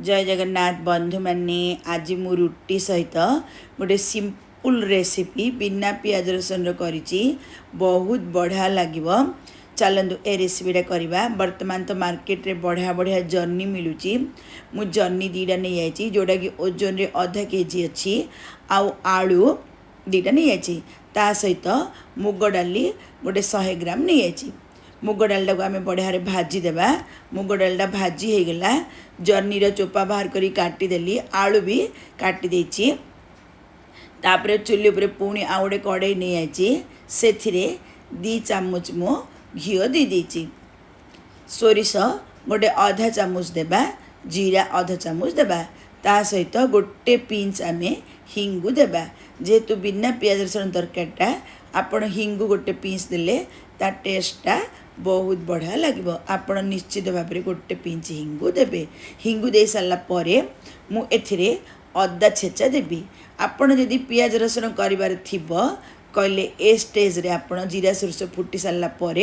जय जगन्नाथ बंधु मैंने आज मु रुटी सहित गोटे सिंपल रेसिपी बिना पियाज रसुन करी बहुत बढ़िया लगे। चलतु ए रेसिपीटा करवा। बर्तमान तो मार्केट रे बढ़िया बढ़िया जर्नी मिलूँ। मु जर्नी दीटा नहीं जाइए जोटा कि ओजन रे आधा केजी अच्छी आलू दीटा नहीं जाइए ता सहित मुग डाली गोटे 100 ग्राम नहीं जाइए। मुग डालटा को आम बढ़िया भाजीदेवा। मुग डालटा भाजी हो गला। जर्नीर चोपा बाहर करी काटिदेली। आलू भी काटिदे। तापर चुली उपर पुणी आउ गोटे कड़े नहीं आई से 2 चामच मु घी दे सोरिष गोटे आधा चामच देबा। जीरा आधा चामच देबा। ता सहित गोटे पिंच आम हिंगु देबा। जेहेतु बिना पियाज रसुन तरकारीटा आपण हिंगु गोटे पिंच देले ता टेस्टा बहुत बढ़िया लगे। आपण निश्चित भाव में गोटे पिंच हिंगु देबे। हिंगु दे सारा पर मु एथिरे अदा छेचा देबी। आपण जदि पियाज रसुन करिवार थिबो कहले ए स्टेज रे आपण जीरा सोरष फुटी सारा पर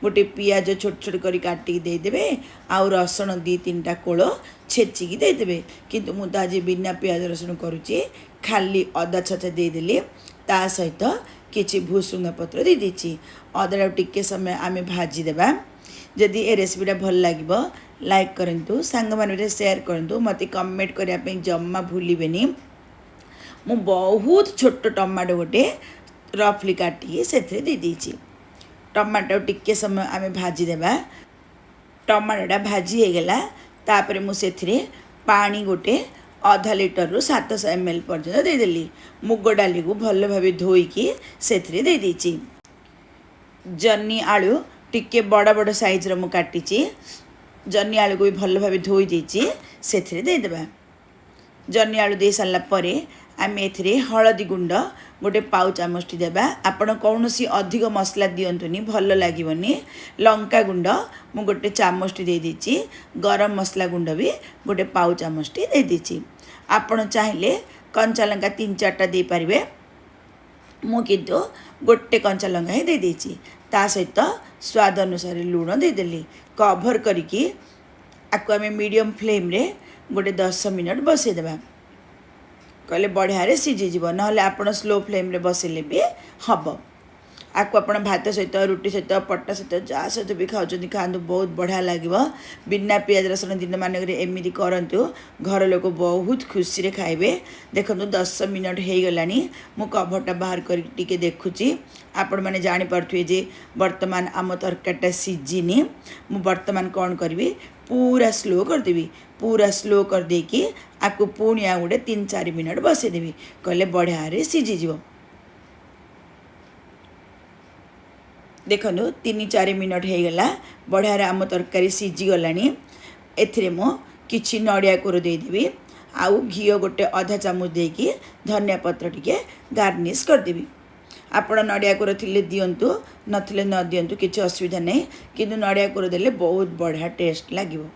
गोटे पियाज छोट छोट करी काटिकी देदेबे। आउ रसुण 2-3टा कोल छेचिकी देदेबे। किंतु मु आज बिना पियाज रसुन करुची खाली अदा छेचा देदेली। ता सहित किछि भूसुंगा पत्र दे देछि। अदा टिके समय आम भाजीदेवा। जदि ए रेसिपीटा भल लगे लाइक करंतु, सांग माने शेयर करंतु, मते कमेंट करिया पे जम्मा भूलिबेनी। मु बहुत छोट टमाटो गोटे रफली काटी से दे देछि। टमाटो टिके समय आम भाजीदेवा। टमाटोटा भाजी हो गला। तापर मु सेथिरे पानी गोटे आधा लिटर रु 700 ml पर्यंत देदेली। मुग डाली को भल भाव धोईकी से दे देछि। जन्नी आलू टिके बड़ बड़ साइज रो मु काटिछि। जन्नी आलू को भी भल भाव धोई देछि से देदेबा। जन्नी आलू दे सारा पर आम एथिरे हलदी गुंड गोटे पाउ चामच देबा। आपण कौनसी अधिक मसला दियंतुनी भल लागिवनी। लंका गुंड मु गोटे चामच दे देछि। गरम मसला गुंड भी गोटे पाउ चामच दे देछि। आपण चाहिले कंचा लंका 3-4टा दे पारिबे। मु किंतु गोटे कंचा लंका ही दे देछि। ता सहित स्वाद अनुसार लूण दे देली। कभर करिकी आकु आम मीडियम फ्लेम रे गोटे 10 मिनट बसई देबा। कहले बढ़िया रे सीझी जीव। नहले आपण स्लो फ्लेम रे बसैले भी हम। आपको आप भात सहित रुटी सहित पट्टा सहित जहाँ सहित भी खाऊँ खाँतु बहुत बढ़िया लगे। बिना पियाज रसुन दिन मानक एमती करूँ घर लोक बहुत खुशी रे खाइबे। देखो 10 मिनट हो गला। मु कभरटा बाहर करके देखुची। आपण मैंने जानीपे जे बर्तमान आम तरकारीटा सीझिनी। मु बर्तमान कौन करी पूरा स्लो करदेवी। पूरा स्लो कर देकी आपको पुणी आ गोटे 3-4 मिनट बसईदेवी। कहले बढ़िया रे सीझी जीव। देखो 3-4 मिनट हो गला। बढ़िया आम तरकारी सीझी गला। एथिरे मु किछि नड़िया कोर देदेवी। आउ घी गोटे आधा चामच देकी धनिया पत्र टिके गार्निश करदेवी। आपण नड़िया कोर थिले दियंतु, नथिले न दियंतु, किछि असुविधा नहीं। किंतु नड़िया कोर देले बहुत बढ़िया टेस्ट लागिवो।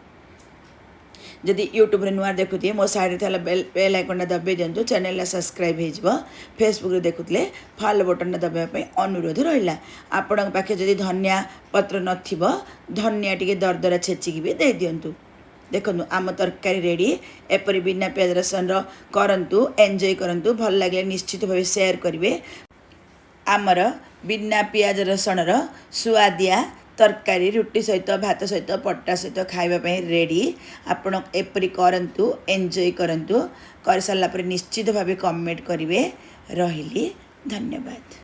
जदि यूट्यूब रे नुआ देखुए मो साइड थे बेल आइकन दबाई दिंतु। चैनल सब्सक्राइब हो। फेसबुक रे देखुले फॉलो बटन दबाई अनुरोध रहा। आपण पाखे जदि धनिया पत्र नथिबो धनिया टिके दरदरा छेचिकी भी दे दिंतु। देखो आम तरकारी रेडी। एपरी बिना पियाज रसुन करंतु, एंजॉय करंतु। भल लगे निश्चित भाव शेयर करेंगे। आमर बिना पियाज रसुन सुआदिया तरकारी रुटी सहित भात सहित पट्टा सहित खाइबा रेडी। आपण एपरी करंतु, एंजॉय करंतु। कर सारा पर निश्चित भाव कमेंट करेंगे। रहिली धन्यवाद।